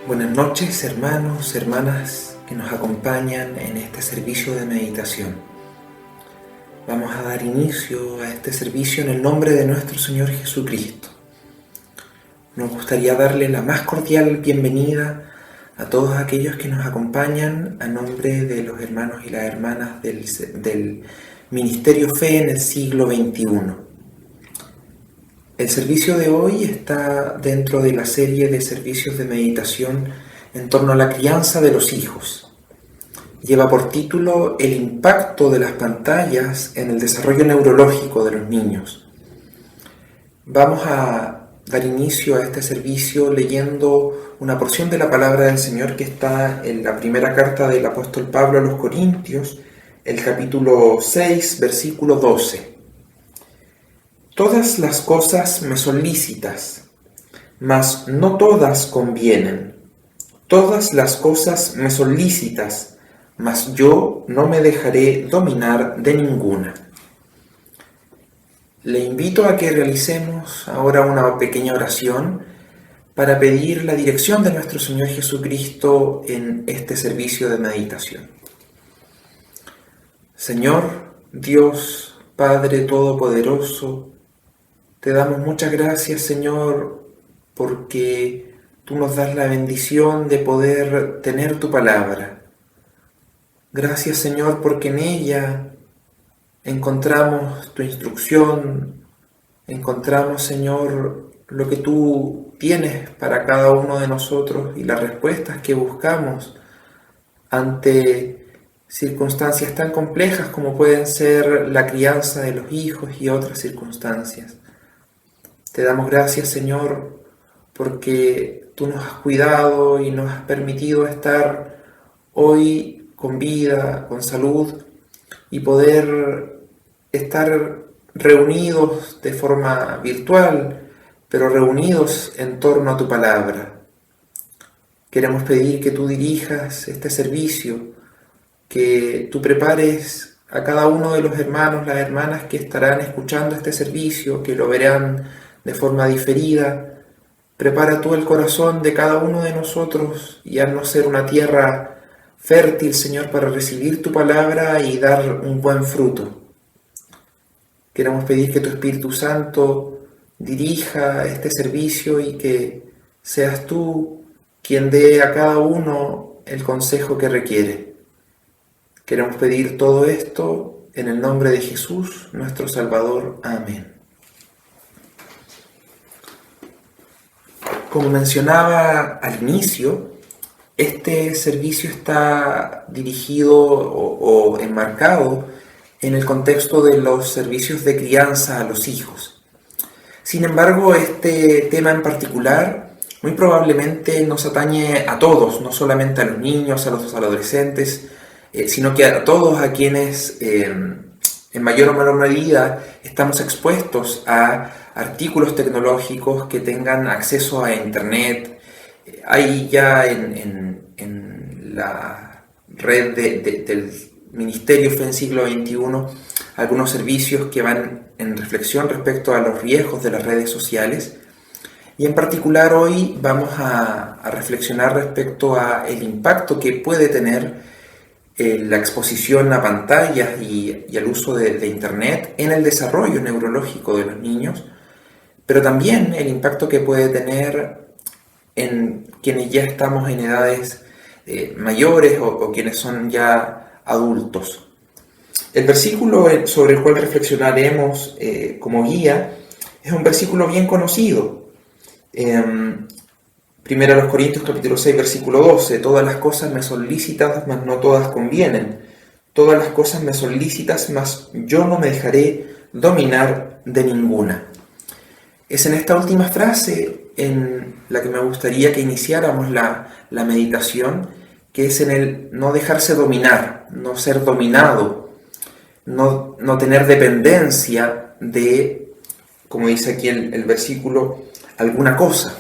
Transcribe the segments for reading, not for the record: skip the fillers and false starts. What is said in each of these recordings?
Buenas noches, hermanos, hermanas que nos acompañan en este servicio de meditación. Vamos a dar inicio a este servicio en el nombre de nuestro Señor Jesucristo. Nos gustaría darle la más cordial bienvenida a todos aquellos que nos acompañan a nombre de los hermanos y las hermanas del Ministerio Fe en el siglo XXI. El servicio de hoy está dentro de la serie de servicios de meditación en torno a la crianza de los hijos. Lleva por título El impacto de las pantallas en el desarrollo neurológico de los niños. Vamos a dar inicio a este servicio leyendo una porción de la palabra del Señor que está en la primera carta del apóstol Pablo a los Corintios, el capítulo 6, versículo 12. Todas las cosas me son lícitas, mas no todas convienen. Todas las cosas me son lícitas, mas yo no me dejaré dominar de ninguna. Le invito a que realicemos ahora una pequeña oración para pedir la dirección de nuestro Señor Jesucristo en este servicio de meditación. Señor, Dios, Padre Todopoderoso, te damos muchas gracias, Señor, porque tú nos das la bendición de poder tener tu palabra. Gracias, Señor, porque en ella encontramos tu instrucción, encontramos, Señor, lo que tú tienes para cada uno de nosotros y las respuestas que buscamos ante circunstancias tan complejas como pueden ser la crianza de los hijos y otras circunstancias. Te damos gracias, Señor, porque tú nos has cuidado y nos has permitido estar hoy con vida, con salud y poder estar reunidos de forma virtual, pero reunidos en torno a tu palabra. Queremos pedir que tú dirijas este servicio, que tú prepares a cada uno de los hermanos, las hermanas que estarán escuchando este servicio, que lo verán de forma diferida. Prepara tú el corazón de cada uno de nosotros y haznos ser una tierra fértil, Señor, para recibir tu palabra y dar un buen fruto. Queremos pedir que tu Espíritu Santo dirija este servicio y que seas tú quien dé a cada uno el consejo que requiere. Queremos pedir todo esto en el nombre de Jesús, nuestro Salvador. Amén. Como mencionaba al inicio, este servicio está dirigido o enmarcado en el contexto de los servicios de crianza a los hijos. Sin embargo, este tema en particular muy probablemente nos atañe a todos, no solamente a los niños, a los adolescentes, sino que a todos a quienes en mayor o menor medida estamos expuestos a artículos tecnológicos que tengan acceso a Internet. Hay ya en la red del Ministerio Fe en siglo XXI algunos servicios que van en reflexión respecto a los riesgos de las redes sociales. Y en particular hoy vamos a reflexionar respecto a el impacto que puede tener la exposición a pantallas y al uso de Internet en el desarrollo neurológico de los niños, pero también el impacto que puede tener en quienes ya estamos en edades mayores o quienes son ya adultos. El versículo sobre el cual reflexionaremos como guía es un versículo bien conocido. Primero a los Corintios capítulo 6, versículo 12. Todas las cosas me son lícitas, mas no todas convienen. Todas las cosas me son lícitas, mas yo no me dejaré dominar de ninguna. Es en esta última frase en la que me gustaría que iniciáramos la meditación, que es en el no dejarse dominar, no ser dominado, no tener dependencia de, como dice aquí el versículo, alguna cosa.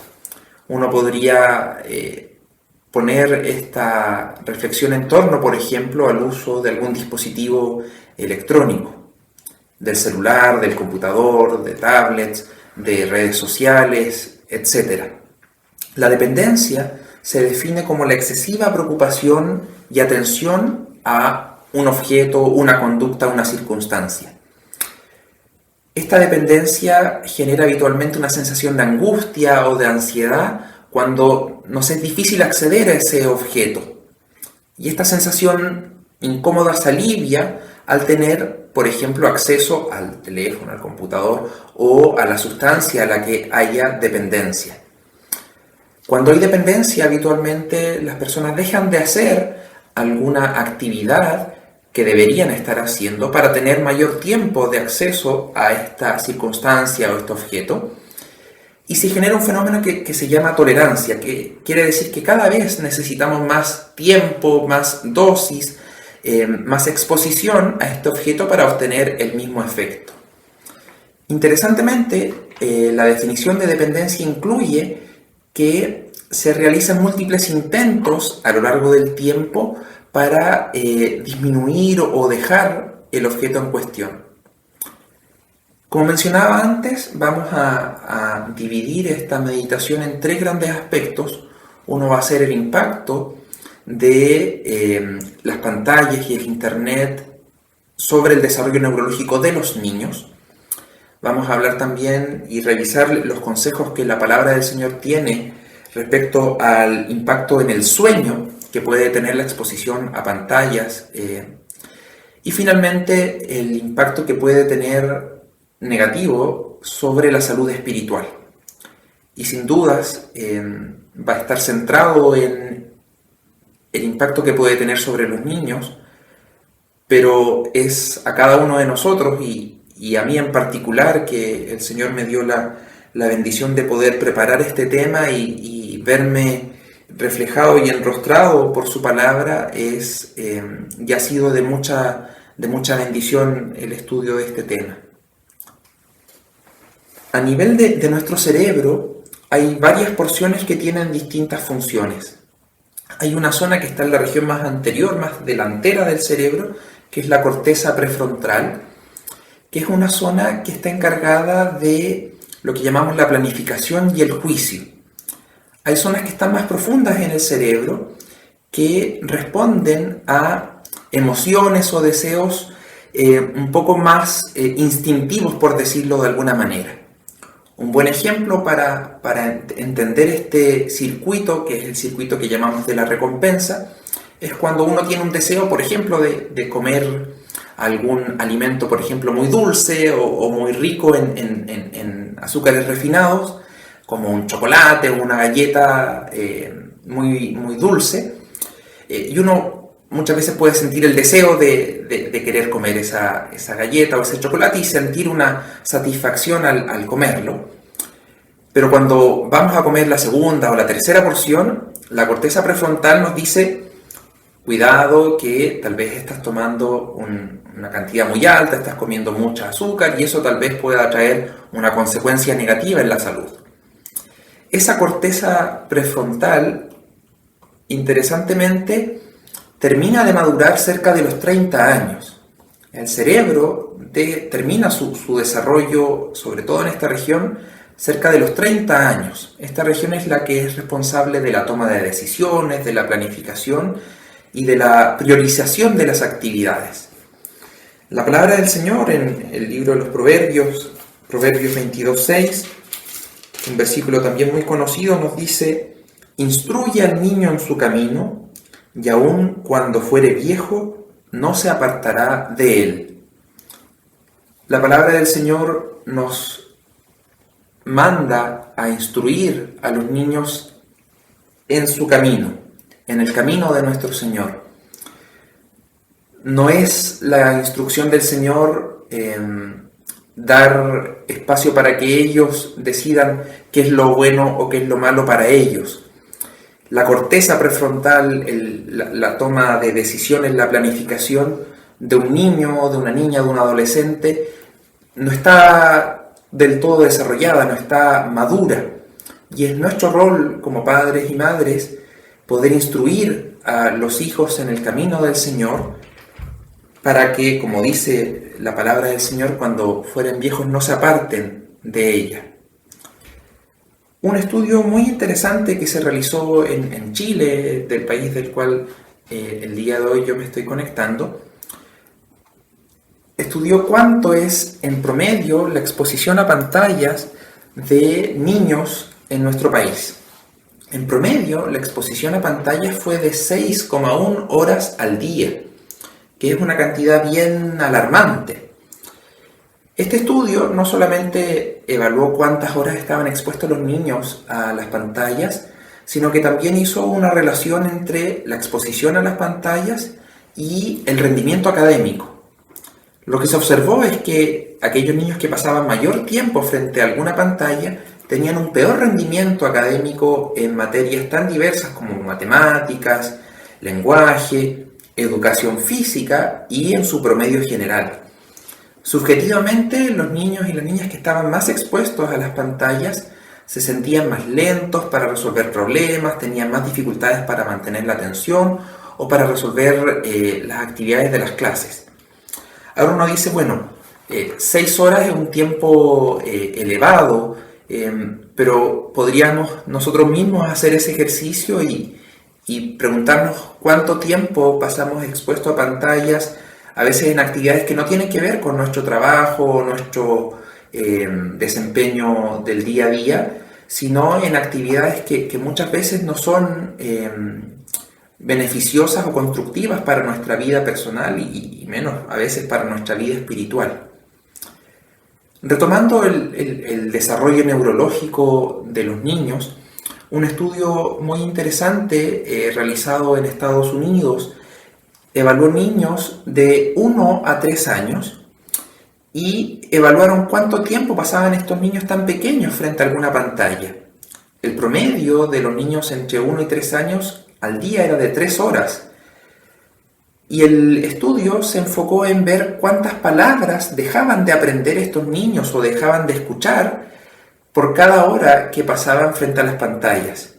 Uno podría poner esta reflexión en torno, por ejemplo, al uso de algún dispositivo electrónico, del celular, del computador, de tablets, de redes sociales, etc. La dependencia se define como la excesiva preocupación y atención a un objeto, una conducta, una circunstancia. Esta dependencia genera habitualmente una sensación de angustia o de ansiedad cuando nos es difícil acceder a ese objeto. Y esta sensación incómoda se alivia al tener, por ejemplo, acceso al teléfono, al computador o a la sustancia a la que haya dependencia. Cuando hay dependencia, habitualmente las personas dejan de hacer alguna actividad que deberían estar haciendo para tener mayor tiempo de acceso a esta circunstancia o este objeto. Y se genera un fenómeno que se llama tolerancia, que quiere decir que cada vez necesitamos más tiempo, más dosis, más exposición a este objeto para obtener el mismo efecto. Interesantemente, la definición de dependencia incluye que se realizan múltiples intentos a lo largo del tiempo para disminuir o dejar el objeto en cuestión. Como mencionaba antes, vamos a dividir esta meditación en tres grandes aspectos. Uno va a ser el impacto de las pantallas y el internet sobre el desarrollo neurológico de los niños. Vamos a hablar también y revisar los consejos que la palabra del Señor tiene respecto al impacto en el sueño que puede tener la exposición a pantallas. Y finalmente el impacto que puede tener negativo sobre la salud espiritual. Y sin dudas va a estar centrado en el impacto que puede tener sobre los niños, pero es a cada uno de nosotros y a mí en particular que el Señor me dio la bendición de poder preparar este tema y verme reflejado y enrostrado por su palabra y ha sido de mucha bendición el estudio de este tema. A nivel de nuestro cerebro hay varias porciones que tienen distintas funciones. Hay una zona que está en la región más anterior, más delantera del cerebro, que es la corteza prefrontal, que es una zona que está encargada de lo que llamamos la planificación y el juicio. Hay zonas que están más profundas en el cerebro que responden a emociones o deseos un poco más instintivos, por decirlo de alguna manera. Un buen ejemplo para entender este circuito, que es el circuito que llamamos de la recompensa, es cuando uno tiene un deseo, por ejemplo, de comer algún alimento, por ejemplo, muy dulce o muy rico en azúcares refinados, como un chocolate o una galleta muy dulce, y uno muchas veces puede sentir el deseo de querer comer esa galleta o ese chocolate y sentir una satisfacción al comerlo. Pero cuando vamos a comer la segunda o la tercera porción, la corteza prefrontal nos dice: cuidado que tal vez estás tomando una cantidad muy alta, estás comiendo mucha azúcar y eso tal vez pueda traer una consecuencia negativa en la salud. Esa corteza prefrontal, interesantemente, termina de madurar cerca de los 30 años. El cerebro termina su desarrollo, sobre todo en esta región, cerca de los 30 años. Esta región es la que es responsable de la toma de decisiones, de la planificación y de la priorización de las actividades. La palabra del Señor en el libro de los Proverbios, Proverbios 22:6, un versículo también muy conocido, nos dice: instruye al niño en su camino, y aun cuando fuere viejo, no se apartará de él. La palabra del Señor nos manda a instruir a los niños en su camino, en el camino de nuestro Señor. No es la instrucción del Señor dar espacio para que ellos decidan qué es lo bueno o qué es lo malo para ellos. La corteza prefrontal, la toma de decisiones, la planificación de un niño, de una niña, de un adolescente, no está del todo desarrollada, no está madura. Y es nuestro rol como padres y madres poder instruir a los hijos en el camino del Señor para que, como dice la palabra del Señor, cuando fueren viejos no se aparten de ella. Un estudio muy interesante que se realizó en Chile, del país del cual el día de hoy yo me estoy conectando, estudió cuánto es en promedio la exposición a pantallas de niños en nuestro país. En promedio, la exposición a pantallas fue de 6,1 horas al día, que es una cantidad bien alarmante. Este estudio no solamente evaluó cuántas horas estaban expuestos los niños a las pantallas, sino que también hizo una relación entre la exposición a las pantallas y el rendimiento académico. Lo que se observó es que aquellos niños que pasaban mayor tiempo frente a alguna pantalla tenían un peor rendimiento académico en materias tan diversas como matemáticas, lenguaje, educación física y en su promedio general. Subjetivamente, los niños y las niñas que estaban más expuestos a las pantallas se sentían más lentos para resolver problemas, tenían más dificultades para mantener la atención o para resolver las actividades de las clases. Ahora uno dice, bueno, 6 horas es un tiempo elevado, pero podríamos nosotros mismos hacer ese ejercicio y preguntarnos cuánto tiempo pasamos expuestos a pantallas, a veces en actividades que no tienen que ver con nuestro trabajo, nuestro desempeño del día a día, sino en actividades que muchas veces no son beneficiosas o constructivas para nuestra vida personal y menos a veces para nuestra vida espiritual. Retomando el desarrollo neurológico de los niños, un estudio muy interesante realizado en Estados Unidos evaluó niños de 1 a 3 años y evaluaron cuánto tiempo pasaban estos niños tan pequeños frente a alguna pantalla. El promedio de los niños entre 1 y 3 años al día era de 3 horas. Y el estudio se enfocó en ver cuántas palabras dejaban de aprender estos niños o dejaban de escuchar por cada hora que pasaban frente a las pantallas.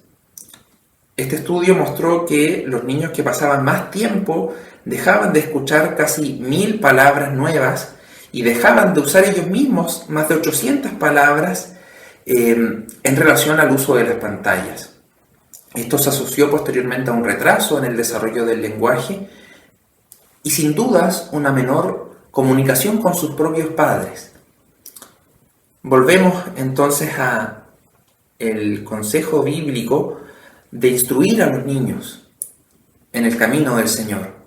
Este estudio mostró que los niños que pasaban más tiempo dejaban de escuchar casi 1000 palabras nuevas y dejaban de usar ellos mismos más de 800 palabras en relación al uso de las pantallas. Esto se asoció posteriormente a un retraso en el desarrollo del lenguaje y sin dudas una menor comunicación con sus propios padres. Volvemos entonces a el consejo bíblico de instruir a los niños en el camino del Señor.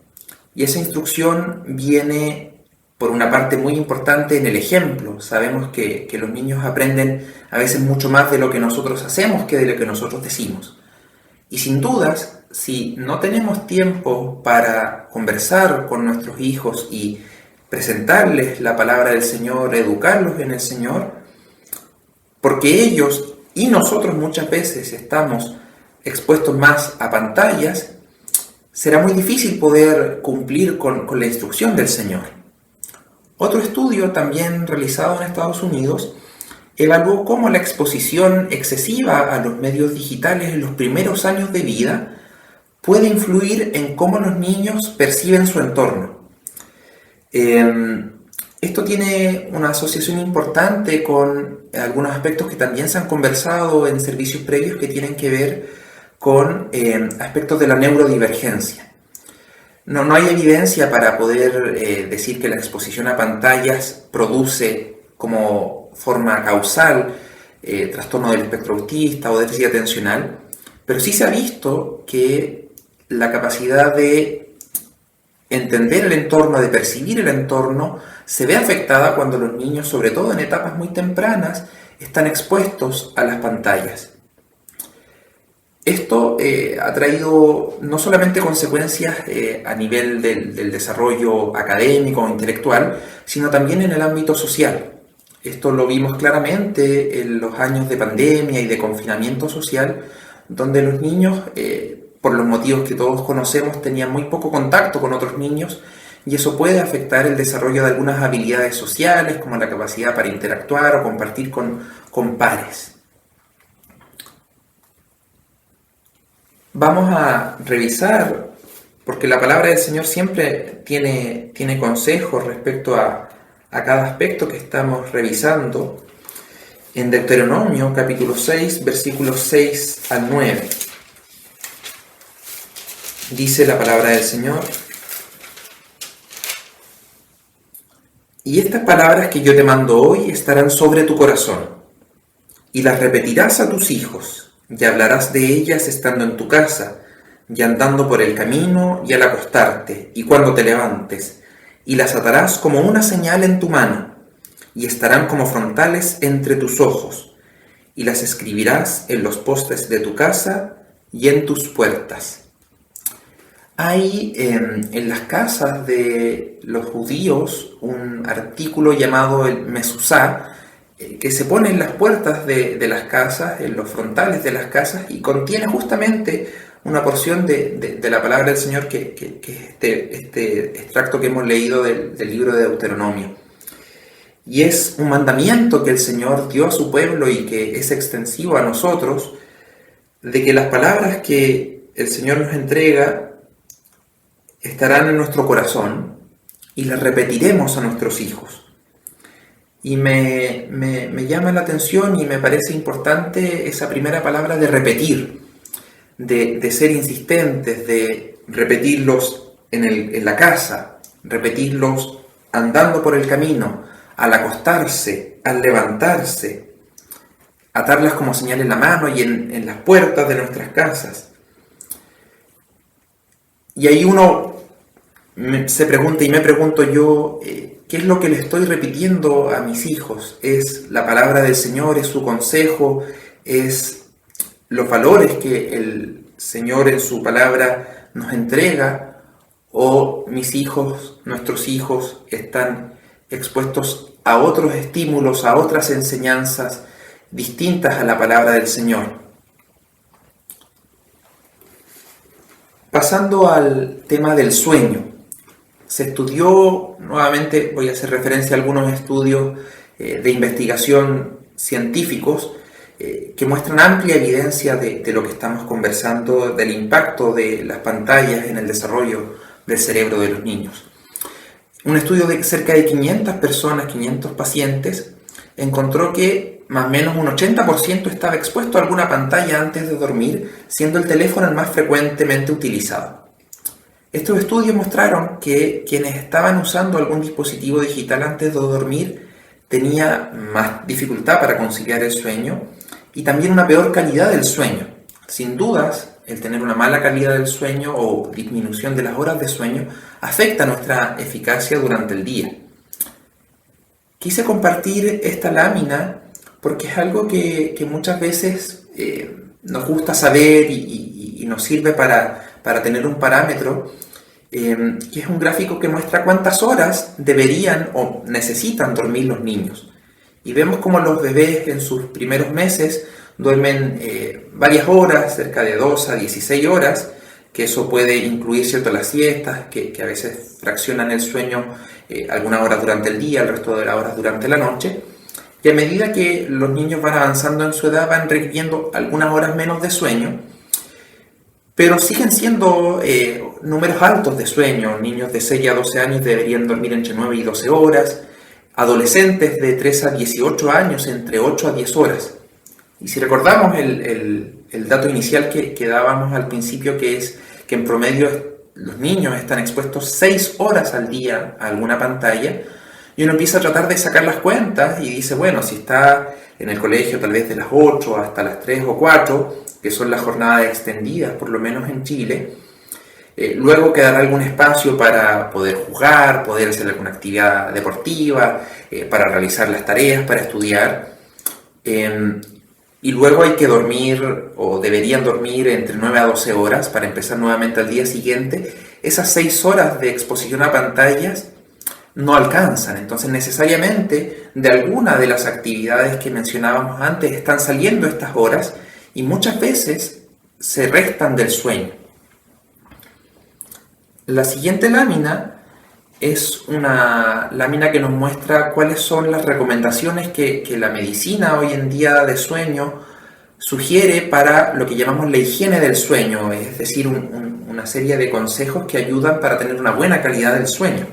Y esa instrucción viene por una parte muy importante en el ejemplo. Sabemos que los niños aprenden a veces mucho más de lo que nosotros hacemos que de lo que nosotros decimos. Y sin dudas, si no tenemos tiempo para conversar con nuestros hijos y presentarles la palabra del Señor, educarlos en el Señor, porque ellos y nosotros muchas veces estamos expuestos más a pantallas, será muy difícil poder cumplir con la instrucción del Señor. Otro estudio también realizado en Estados Unidos evaluó cómo la exposición excesiva a los medios digitales en los primeros años de vida puede influir en cómo los niños perciben su entorno. Esto tiene una asociación importante con algunos aspectos que también se han conversado en servicios previos que tienen que ver con aspectos de la neurodivergencia. No hay evidencia para poder decir que la exposición a pantallas produce como forma causal trastorno del espectro autista o déficit atencional, pero sí se ha visto que la capacidad de entender el entorno, de percibir el entorno, se ve afectada cuando los niños, sobre todo en etapas muy tempranas, están expuestos a las pantallas. Esto ha traído no solamente consecuencias a nivel del desarrollo académico o intelectual, sino también en el ámbito social. Esto lo vimos claramente en los años de pandemia y de confinamiento social, donde los niños, por los motivos que todos conocemos, tenían muy poco contacto con otros niños y eso puede afectar el desarrollo de algunas habilidades sociales, como la capacidad para interactuar o compartir con pares. Vamos a revisar, porque la palabra del Señor siempre tiene consejos respecto a cada aspecto que estamos revisando. en Deuteronomio capítulo 6, versículos 6 al 9. Dice la palabra del Señor: y estas palabras que yo te mando hoy estarán sobre tu corazón, y las repetirás a tus hijos, y hablarás de ellas estando en tu casa, y andando por el camino, y al acostarte, y cuando te levantes, y las atarás como una señal en tu mano, y estarán como frontales entre tus ojos, y las escribirás en los postes de tu casa y en tus puertas. Hay en las casas de los judíos un artículo llamado el mezuzá, que se pone en las puertas de las casas, en los frontales de las casas, y contiene justamente una porción de la palabra del Señor, que este extracto que hemos leído del libro de Deuteronomio. Y es un mandamiento que el Señor dio a su pueblo y que es extensivo a nosotros, de que las palabras que el Señor nos entrega estarán en nuestro corazón y las repetiremos a nuestros hijos. Y me llama la atención y me parece importante esa primera palabra de repetir, de ser insistentes, de repetirlos en la casa, repetirlos andando por el camino, al acostarse, al levantarse, atarlas como señal en la mano y en las puertas de nuestras casas. Y ahí uno se pregunta, y me pregunto yo, ¿qué es lo que le estoy repitiendo a mis hijos? ¿Es la palabra del Señor? ¿Es su consejo? ¿Es los valores que el Señor en su palabra nos entrega? ¿O mis hijos, nuestros hijos, están expuestos a otros estímulos, a otras enseñanzas distintas a la palabra del Señor? Pasando al tema del sueño, se estudió, nuevamente voy a hacer referencia a algunos estudios de investigación científicos que muestran amplia evidencia de lo que estamos conversando, del impacto de las pantallas en el desarrollo del cerebro de los niños. Un estudio de cerca de 500 personas, 500 pacientes, encontró que más o menos un 80% estaba expuesto a alguna pantalla antes de dormir, siendo el teléfono el más frecuentemente utilizado. Estos estudios mostraron que quienes estaban usando algún dispositivo digital antes de dormir tenía más dificultad para conciliar el sueño y también una peor calidad del sueño. Sin dudas, el tener una mala calidad del sueño o disminución de las horas de sueño afecta nuestra eficacia durante el día. Quise compartir esta lámina porque es algo que muchas veces nos gusta saber y nos sirve para tener un parámetro, que es un gráfico que muestra cuántas horas deberían o necesitan dormir los niños. Y vemos como los bebés en sus primeros meses duermen varias horas, cerca de 2 a 16 horas, que eso puede incluir, ¿cierto?, las siestas, que a veces fraccionan el sueño algunas horas durante el día, el resto de las horas durante la noche. Y a medida que los niños van avanzando en su edad, van requiriendo algunas horas menos de sueño, pero siguen siendo números altos de sueño. Niños de 6 a 12 años deberían dormir entre 9 y 12 horas, adolescentes de 3 a 18 años entre 8 a 10 horas. Y si recordamos el dato inicial que dábamos al principio, que es que en promedio los niños están expuestos 6 horas al día a alguna pantalla, y uno empieza a tratar de sacar las cuentas y dice, bueno, si está en el colegio tal vez de las 8 hasta las 3 o 4, que son las jornadas extendidas, por lo menos en Chile, luego quedará algún espacio para poder jugar, poder hacer alguna actividad deportiva, para realizar las tareas, para estudiar. Y luego hay que dormir, o deberían dormir, entre 9 a 12 horas para empezar nuevamente al día siguiente. Esas 6 horas de exposición a pantallas no alcanzan. Entonces, necesariamente, de alguna de las actividades que mencionábamos antes, están saliendo estas horas y muchas veces se restan del sueño. La siguiente lámina es una lámina que nos muestra cuáles son las recomendaciones que la medicina hoy en día de sueño sugiere para lo que llamamos la higiene del sueño, es decir, una serie de consejos que ayudan para tener una buena calidad del sueño.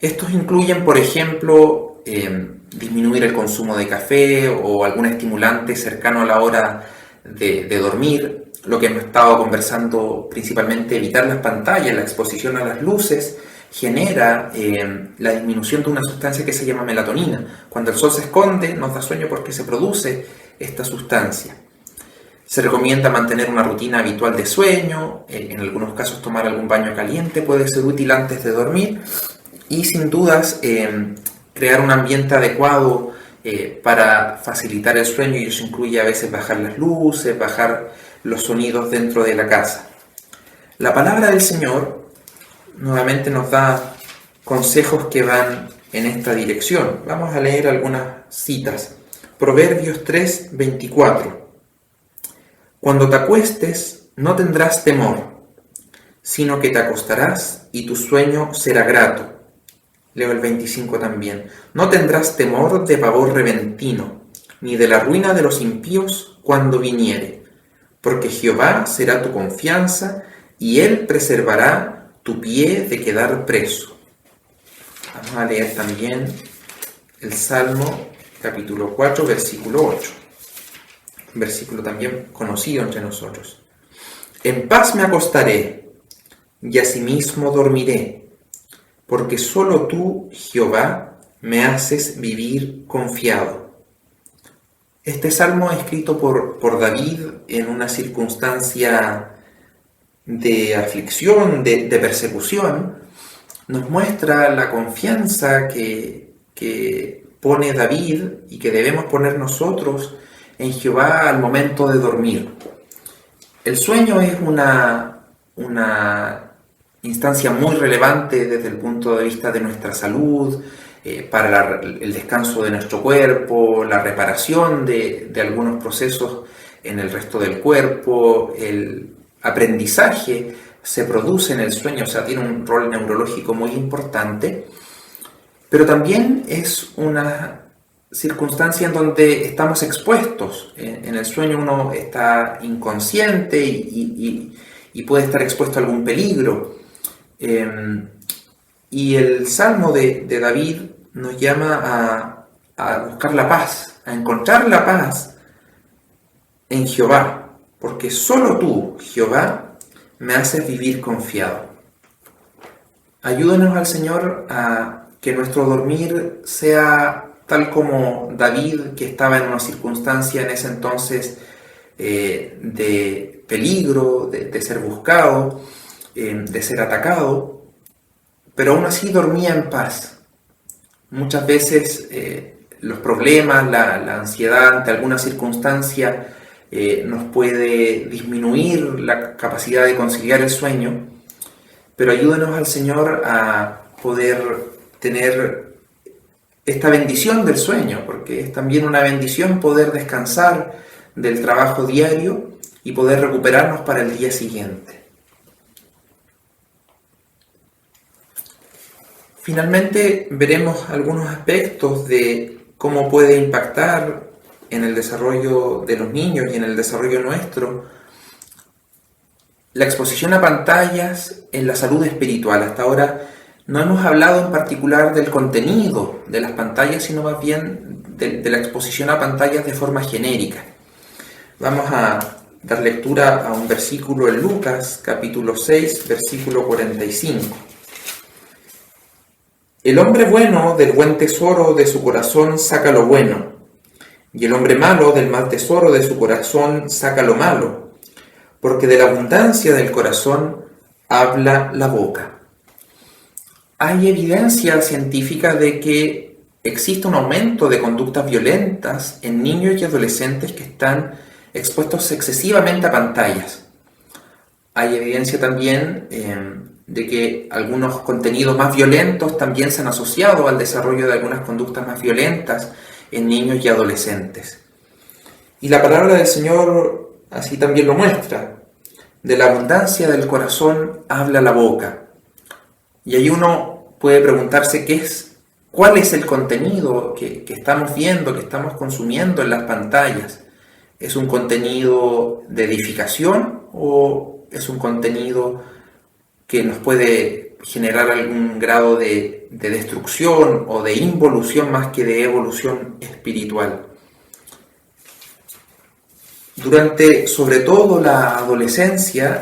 Estos incluyen, por ejemplo, disminuir el consumo de café o algún estimulante cercano a la hora de dormir. Lo que hemos estado conversando, principalmente evitar las pantallas, la exposición a las luces, genera la disminución de una sustancia que se llama melatonina. Cuando el sol se esconde nos da sueño porque se produce esta sustancia. Se recomienda mantener una rutina habitual de sueño, en algunos casos tomar algún baño caliente puede ser útil antes de dormir y sin dudas crear un ambiente adecuado para facilitar el sueño, y eso incluye a veces bajar las luces, bajar los sonidos dentro de la casa. La palabra del Señor nuevamente nos da consejos que van en esta dirección. Vamos a leer algunas citas. Proverbios 3:24. Cuando te acuestes, no tendrás temor, sino que te acostarás y tu sueño será grato. Leo el 25 también. No tendrás temor de pavor repentino, ni de la ruina de los impíos cuando viniere, porque Jehová será tu confianza, y Él preservará tu pie de quedar preso. Vamos a leer también el Salmo capítulo 4, versículo 8. Versículo también conocido entre nosotros. En paz me acostaré, y asimismo dormiré, porque solo tú, Jehová, me haces vivir confiado. Este salmo escrito por David en una circunstancia de aflicción, de persecución, nos muestra la confianza que pone David y que debemos poner nosotros en Jehová al momento de dormir. El sueño es una instancia muy relevante desde el punto de vista de nuestra salud, para el descanso de nuestro cuerpo, la reparación de algunos procesos en el resto del cuerpo, el aprendizaje se produce en el sueño, o sea, tiene un rol neurológico muy importante, pero también es una circunstancia en donde estamos expuestos. En el sueño uno está inconsciente y puede estar expuesto a algún peligro. Y el Salmo de David nos llama a buscar la paz, a encontrar la paz en Jehová, porque solo tú, Jehová, me haces vivir confiado. Ayúdanos al Señor a que nuestro dormir sea tal como David, que estaba en una circunstancia en ese entonces de peligro, de ser buscado, de ser atacado, pero aún así dormía en paz. Muchas veces los problemas, la ansiedad ante alguna circunstancia nos puede disminuir la capacidad de conciliar el sueño, pero ayúdanos al Señor a poder tener esta bendición del sueño, porque es también una bendición poder descansar del trabajo diario y poder recuperarnos para el día siguiente. Finalmente veremos algunos aspectos de cómo puede impactar en el desarrollo de los niños y en el desarrollo nuestro la exposición a pantallas en la salud espiritual. Hasta ahora no hemos hablado en particular del contenido de las pantallas, sino más bien de la exposición a pantallas de forma genérica. Vamos a dar lectura a un versículo en Lucas, capítulo 6, versículo 45. El hombre bueno del buen tesoro de su corazón saca lo bueno, y el hombre malo del mal tesoro de su corazón saca lo malo, porque de la abundancia del corazón habla la boca. Hay evidencia científica de que existe un aumento de conductas violentas en niños y adolescentes que están expuestos excesivamente a pantallas. Hay evidencia también de que algunos contenidos más violentos también se han asociado al desarrollo de algunas conductas más violentas en niños y adolescentes. Y la palabra del Señor así también lo muestra. De la abundancia del corazón habla la boca. Y ahí uno puede preguntarse cuál es el contenido que estamos viendo, que estamos consumiendo en las pantallas. ¿Es un contenido de edificación o es un contenido que nos puede generar algún grado de destrucción o de involución más que de evolución espiritual. Durante, sobre todo, la adolescencia,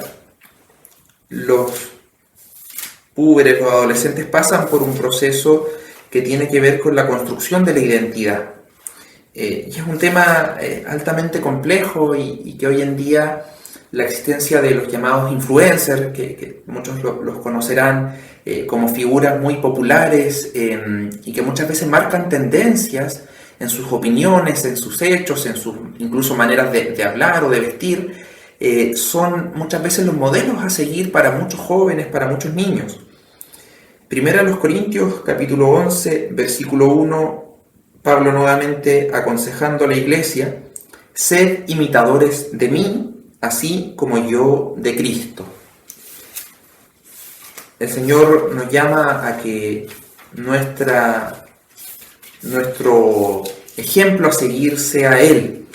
los púberes, los adolescentes pasan por un proceso que tiene que ver con la construcción de la identidad. Y es un tema altamente complejo y que hoy en día la existencia de los llamados influencers, que muchos los conocerán como figuras muy populares y que muchas veces marcan tendencias en sus opiniones, en sus hechos, en sus incluso maneras de hablar o de vestir, son muchas veces los modelos a seguir para muchos jóvenes, para muchos niños. Primera a los Corintios, capítulo 11, versículo 1, Pablo nuevamente aconsejando a la iglesia: sed imitadores de mí, así como yo de Cristo. El Señor nos llama a que nuestro ejemplo a seguir sea Él,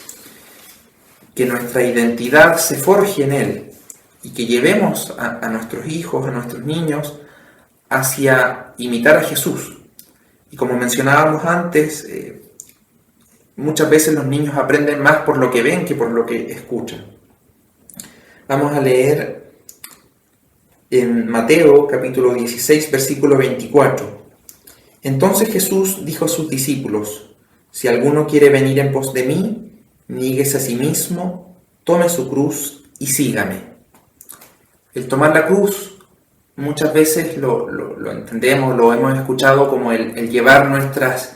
que nuestra identidad se forje en Él y que llevemos a nuestros hijos, a nuestros niños, hacia imitar a Jesús. Y como mencionábamos antes, muchas veces los niños aprenden más por lo que ven que por lo que escuchan. Vamos a leer en Mateo capítulo 16, versículo 24. Entonces Jesús dijo a sus discípulos: si alguno quiere venir en pos de mí, niéguese a sí mismo, tome su cruz y sígame. El tomar la cruz muchas veces lo entendemos, lo hemos escuchado como el llevar nuestras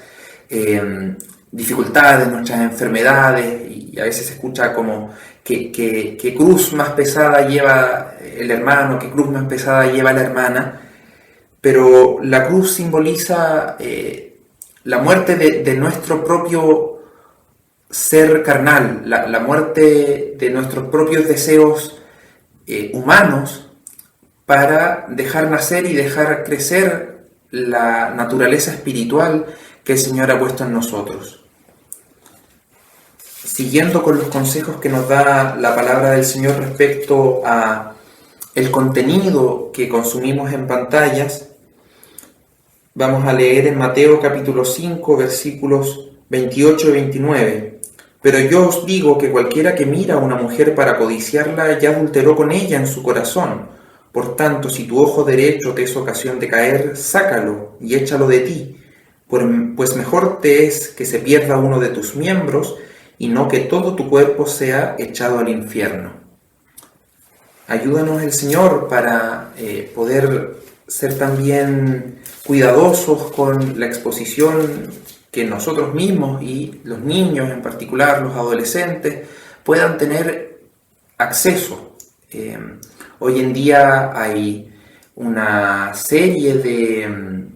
dificultades, nuestras enfermedades, y a veces se escucha como que cruz más pesada lleva el hermano, que cruz más pesada lleva la hermana, pero la cruz simboliza la muerte de nuestro propio ser carnal, la muerte de nuestros propios deseos humanos, para dejar nacer y dejar crecer la naturaleza espiritual que el Señor ha puesto en nosotros. Siguiendo con los consejos que nos da la palabra del Señor respecto a el contenido que consumimos en pantallas, vamos a leer en Mateo capítulo 5, versículos 28 y 29. Pero yo os digo que cualquiera que mira a una mujer para codiciarla ya adulteró con ella en su corazón. Por tanto, si tu ojo derecho te es ocasión de caer, sácalo y échalo de ti, pues mejor te es que se pierda uno de tus miembros y no que todo tu cuerpo sea echado al infierno. Ayúdanos el Señor para poder ser también cuidadosos con la exposición que nosotros mismos y los niños, en particular los adolescentes, puedan tener acceso. Hoy en día hay una serie de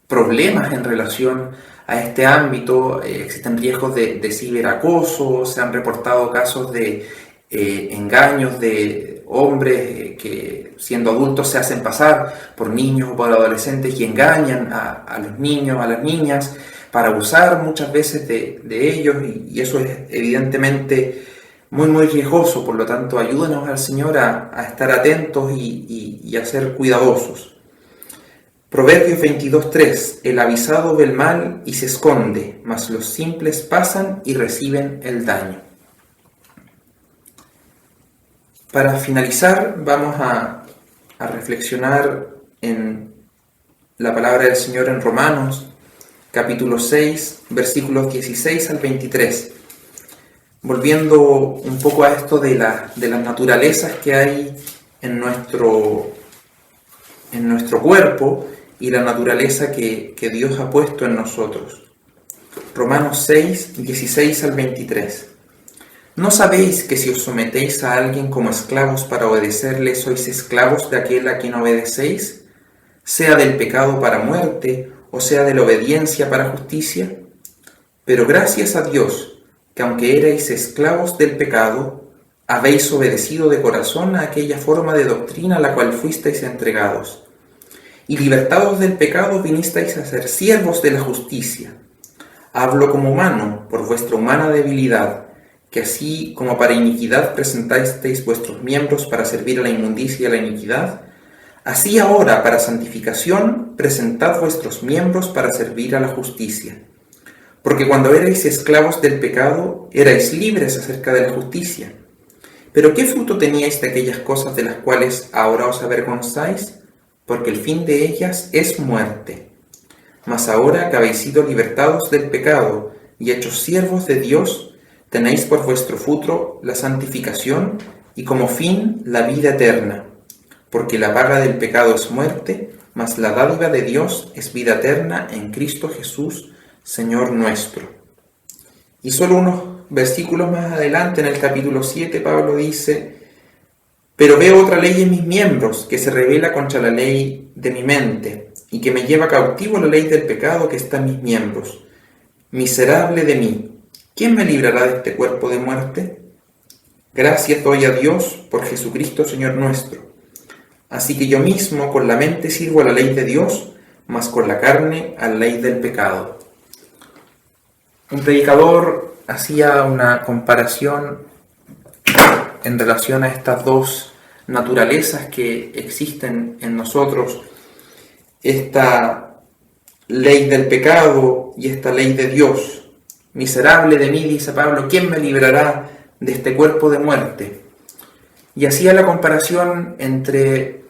problemas en relación a este ámbito. Existen riesgos de ciberacoso, se han reportado casos de engaños de hombres que siendo adultos se hacen pasar por niños o por adolescentes y engañan a los niños, a las niñas, para abusar muchas veces de ellos, y eso es evidentemente muy riesgoso. Por lo tanto, ayúdanos al Señor a estar atentos y a ser cuidadosos. Proverbios 22:3. El avisado ve el mal y se esconde, mas los simples pasan y reciben el daño. Para finalizar, vamos a reflexionar en la palabra del Señor en Romanos, capítulo 6, versículos 16 al 23. Volviendo un poco a esto de las naturalezas que hay en nuestro cuerpo y la naturaleza que Dios ha puesto en nosotros. Romanos 6, 16 al 23. ¿No sabéis que si os sometéis a alguien como esclavos para obedecerle, sois esclavos de aquel a quien obedecéis? Sea del pecado para muerte, o sea de la obediencia para justicia. Pero gracias a Dios, que aunque erais esclavos del pecado, habéis obedecido de corazón a aquella forma de doctrina a la cual fuisteis entregados. Y libertados del pecado vinisteis a ser siervos de la justicia. Hablo como humano, por vuestra humana debilidad, que así como para iniquidad presentasteis vuestros miembros para servir a la inmundicia y a la iniquidad, Así ahora, para santificación, presentad vuestros miembros para servir a la justicia. Porque cuando erais esclavos del pecado, erais libres acerca de la justicia. Pero ¿qué fruto teníais de aquellas cosas de las cuales ahora os avergonzáis? Porque el fin de ellas es muerte. Mas ahora que habéis sido libertados del pecado y hechos siervos de Dios, tenéis por vuestro fruto la santificación y como fin la vida eterna. Porque la paga del pecado es muerte, mas la dádiva de Dios es vida eterna en Cristo Jesús, Señor nuestro. Y solo unos versículos más adelante, en el capítulo 7, Pablo dice: pero veo otra ley en mis miembros, que se revela contra la ley de mi mente, y que me lleva cautivo la ley del pecado que está en mis miembros. Miserable de mí, ¿quién me librará de este cuerpo de muerte? Gracias doy a Dios por Jesucristo, Señor nuestro. Así que yo mismo con la mente sirvo a la ley de Dios, mas con la carne a la ley del pecado. Un predicador hacía una comparación en relación a estas dos naturalezas que existen en nosotros, esta ley del pecado y esta ley de Dios. Miserable de mí, dice Pablo, ¿quién me librará de este cuerpo de muerte? Y hacía la comparación entre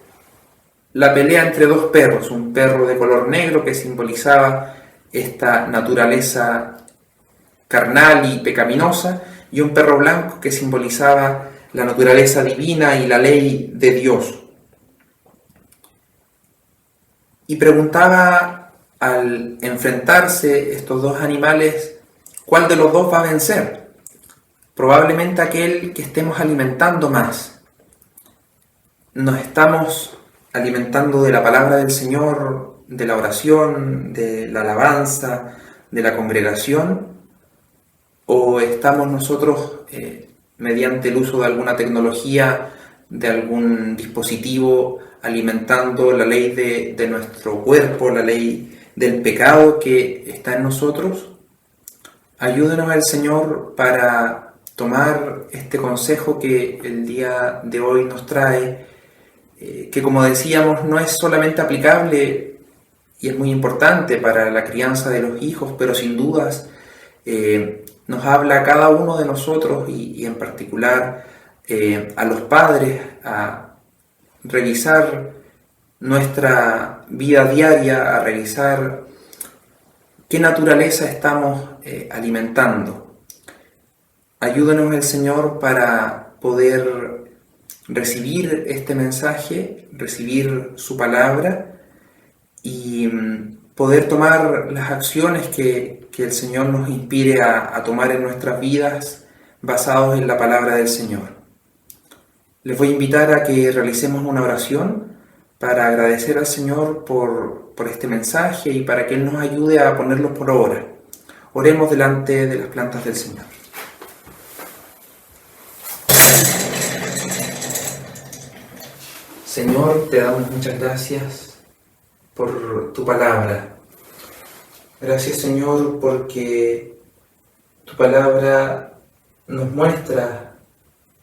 la pelea entre dos perros, un perro de color negro que simbolizaba esta naturaleza carnal y pecaminosa, y un perro blanco que simbolizaba la naturaleza divina y la ley de Dios. Y preguntaba al enfrentarse estos dos animales, ¿cuál de los dos va a vencer? Probablemente aquel que estemos alimentando más. Nos estamos alimentando de la palabra del Señor, de la oración, de la alabanza, de la congregación, o estamos nosotros mediante el uso de alguna tecnología, de algún dispositivo, alimentando la ley de nuestro cuerpo, la ley del pecado que está en nosotros. Ayúdenos al Señor para tomar este consejo que el día de hoy nos trae, que como decíamos no es solamente aplicable y es muy importante para la crianza de los hijos, pero sin dudas nos habla a cada uno de nosotros y en particular a los padres a revisar nuestra vida diaria, a revisar qué naturaleza estamos alimentando. Ayúdanos el Señor para poder recibir este mensaje, recibir su palabra y poder tomar las acciones que el Señor nos inspire a tomar en nuestras vidas basados en la palabra del Señor. Les voy a invitar a que realicemos una oración para agradecer al Señor por este mensaje y para que Él nos ayude a ponerlo por obra. Oremos delante de las plantas del Señor. Señor, te damos muchas gracias por tu palabra. Gracias, Señor, porque tu palabra nos muestra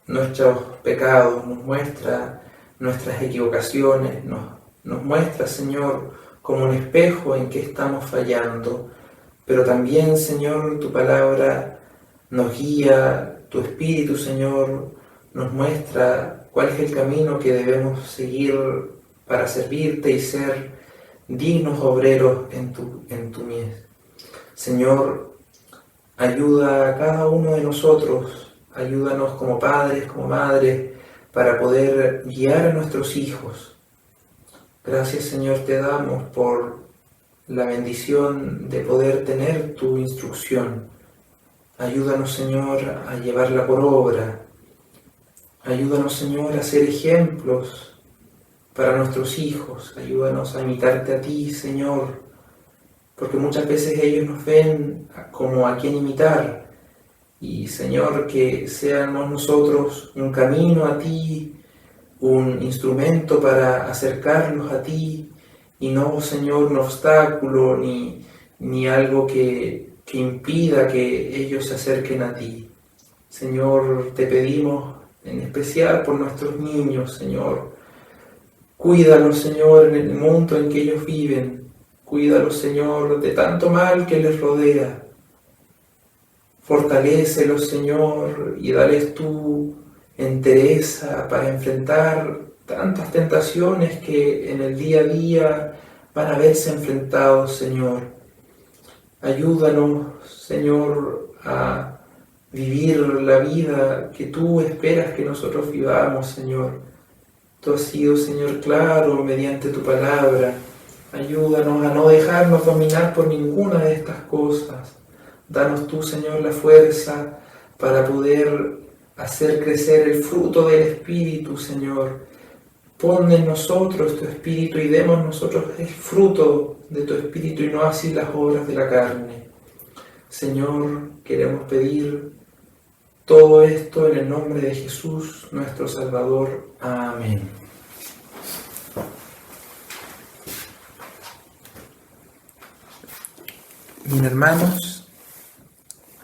nuestros pecados, nos muestra nuestras equivocaciones, nos muestra, Señor, como un espejo en que estamos fallando. Pero también, Señor, tu palabra nos guía, tu Espíritu, Señor, nos muestra cuál es el camino que debemos seguir para servirte y ser dignos obreros en tu mies. Señor, ayuda a cada uno de nosotros, ayúdanos como padres, como madres, para poder guiar a nuestros hijos. Gracias, Señor, te damos por la bendición de poder tener tu instrucción. Ayúdanos, Señor, a llevarla por obra. Ayúdanos, Señor, a ser ejemplos para nuestros hijos. Ayúdanos a imitarte a ti, Señor, porque muchas veces ellos nos ven como a quien imitar. Y, Señor, que seamos nosotros un camino a ti, un instrumento para acercarnos a ti, y no, Señor, un obstáculo ni algo que impida que ellos se acerquen a ti. Señor, te pedimos en especial por nuestros niños, Señor. Cuídalos, Señor, en el mundo en que ellos viven. Cuídalos, Señor, de tanto mal que les rodea. Fortalécelos, Señor, y dales tu entereza para enfrentar tantas tentaciones que en el día a día van a verse enfrentados, Señor. Ayúdanos, Señor, a vivir la vida que tú esperas que nosotros vivamos, Señor. Tú has sido, Señor, claro mediante tu palabra. Ayúdanos a no dejarnos dominar por ninguna de estas cosas. Danos tú, Señor, la fuerza para poder hacer crecer el fruto del Espíritu, Señor. Pon en nosotros tu Espíritu y demos nosotros el fruto de tu Espíritu y no así las obras de la carne. Señor, queremos pedir todo esto en el nombre de Jesús, nuestro Salvador. Amén. Bien, hermanos,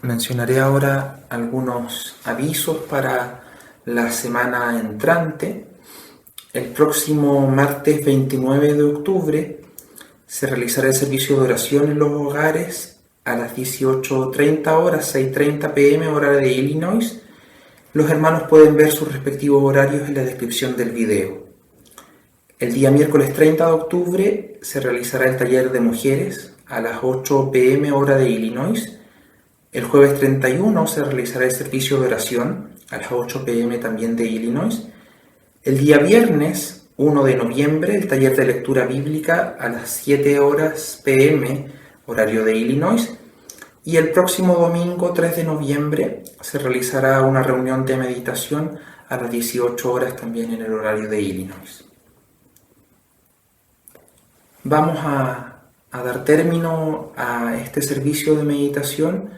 mencionaré ahora algunos avisos para la semana entrante. El próximo martes 29 de octubre se realizará el servicio de oración en los hogares a las 18:30 horas, 6:30 p.m. hora de Illinois. Los hermanos pueden ver sus respectivos horarios en la descripción del video. El día miércoles 30 de octubre se realizará el taller de mujeres a las 8 p.m. hora de Illinois. El jueves 31 se realizará el servicio de oración a las 8 p.m. también de Illinois. El día viernes 1 de noviembre el taller de lectura bíblica a las 7 horas p.m. horario de Illinois. Y el próximo domingo 3 de noviembre se realizará una reunión de meditación a las 18 horas también en el horario de Illinois. Vamos a dar término a este servicio de meditación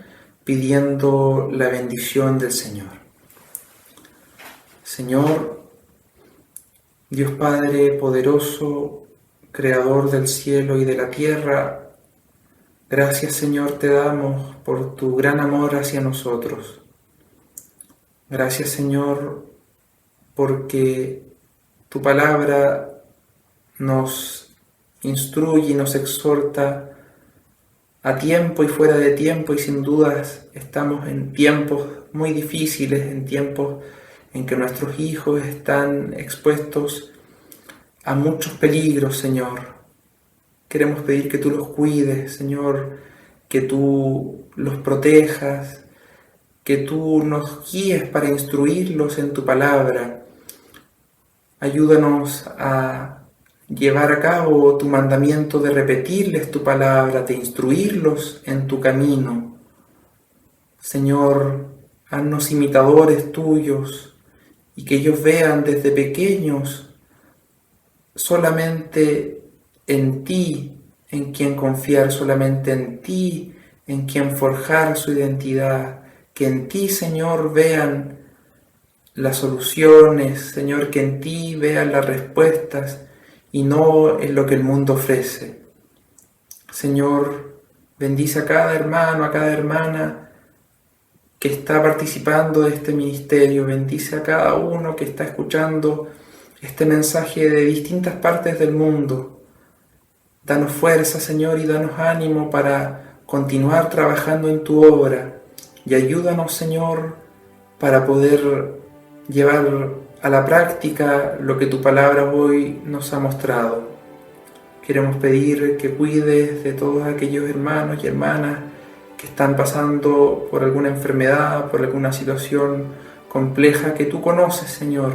pidiendo la bendición del Señor. Señor, Dios Padre poderoso, Creador del cielo y de la tierra, gracias, Señor, te damos por tu gran amor hacia nosotros. Gracias, Señor, porque tu palabra nos instruye y nos exhorta a tiempo y fuera de tiempo, y sin dudas estamos en tiempos muy difíciles, en tiempos en que nuestros hijos están expuestos a muchos peligros, Señor. Queremos pedir que tú los cuides, Señor, que tú los protejas, que tú nos guíes para instruirlos en tu palabra. Ayúdanos a llevar a cabo tu mandamiento de repetirles tu palabra, de instruirlos en tu camino. Señor, haznos imitadores tuyos y que ellos vean desde pequeños solamente en ti, en quien confiar, solamente en ti, en quien forjar su identidad, que en ti, Señor, vean las soluciones, Señor, que en ti vean las respuestas y no en lo que el mundo ofrece. Señor, bendice a cada hermano, a cada hermana que está participando de este ministerio, bendice a cada uno que está escuchando este mensaje de distintas partes del mundo. Danos fuerza, Señor, y danos ánimo para continuar trabajando en tu obra. Y ayúdanos, Señor, para poder llevar a la práctica lo que tu palabra hoy nos ha mostrado. Queremos pedir que cuides de todos aquellos hermanos y hermanas que están pasando por alguna enfermedad, por alguna situación compleja que tú conoces, Señor.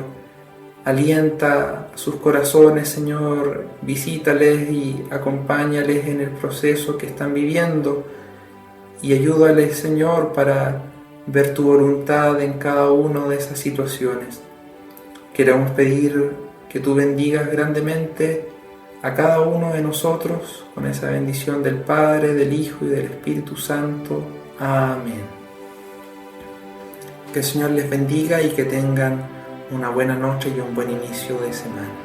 Alienta sus corazones, Señor, visítales y acompáñales en el proceso que están viviendo y ayúdales, Señor, para ver tu voluntad en cada una de esas situaciones. Queremos pedir que tú bendigas grandemente a cada uno de nosotros con esa bendición del Padre, del Hijo y del Espíritu Santo. Amén. Que el Señor les bendiga y que tengan una buena noche y un buen inicio de semana.